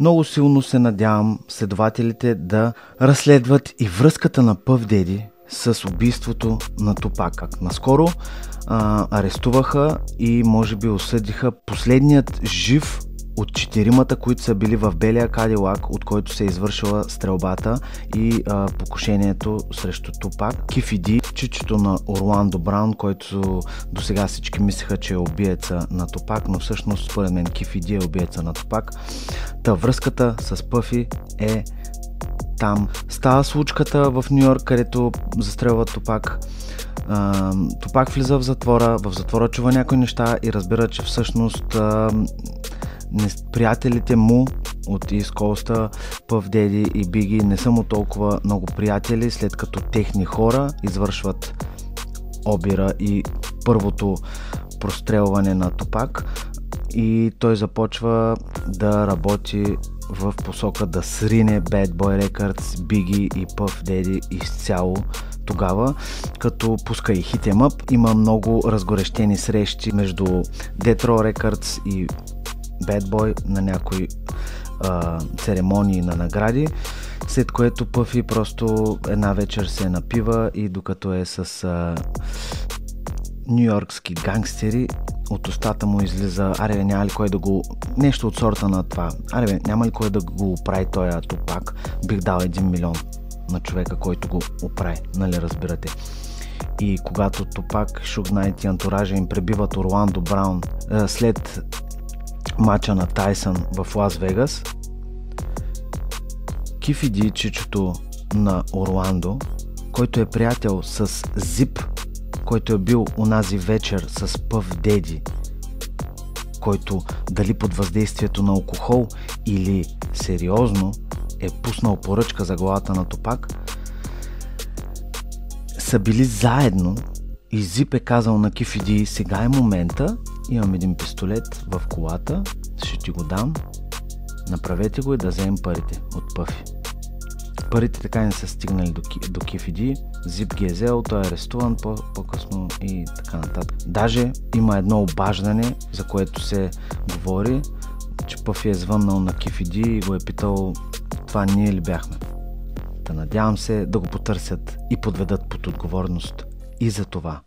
Много силно се надявам следователите да разследват и връзката на Puff Daddy с убийството на Тупак. Наскоро арестуваха и може би осъдиха последният жив от 4-мата, които са били в белия Кадилак, от който се е извършила стрелбата и покушението срещу Тупак. Кефи Ди, чичето на Орландо Браун, който до сега всички мислеха, че е убиеца на Тупак, но всъщност според мен Кефи Ди е убиеца на Тупак. Та връзката с Пъфи е там. Става случката в Ню Йорк, където застрелват Тупак. Тупак влиза в затвора чува някои неща и разбира, че всъщност приятелите му от East Coast, Puff Daddy и Биги, не са му толкова много приятели, след като техни хора извършват обира и първото прострелване на Тупак и той започва да работи в посока да срине Bad Boy Records, Биги и Puff Daddy изцяло тогава, като пуска и Hit 'Em Up. Има много разгорещени срещи между Death Row Records и Bad Boy на някои церемонии на награди, след което Пъфи просто една вечер се напива и докато е с нюйоркски гангстери, от устата му излиза: аре, няма ли кой да го... нещо от сорта на това. Аре, няма ли кой да го оправи този Тупак? Бих дал 1 милион на човека, който го оправи, нали разбирате. И когато Тупак, Шуг Найт и антуража им пребиват Орландо Браун след мача на Тайсън в Лас Вегас, Кефи Ди, чичото на Орландо, който е приятел с Зип, който е бил онази вечер с Puff Daddy, който дали под въздействието на алкохол или сериозно е пуснал поръчка за главата на Тупак, са били заедно и Зип е казал на Кефи Ди: сега е момента, имам един пистолет в колата, ще ти го дам, направете го и да вземем парите от Пъфи. Парите така не са стигнали до Кефи Ди, Зип ги е взел, той е арестуван по-късно и така нататък. Даже има едно обаждане, за което се говори, че Пъфи е звъннал на Кефи Ди и го е питал: това ние ли бяхме? Надявам се да го потърсят и подведат под отговорност и за това.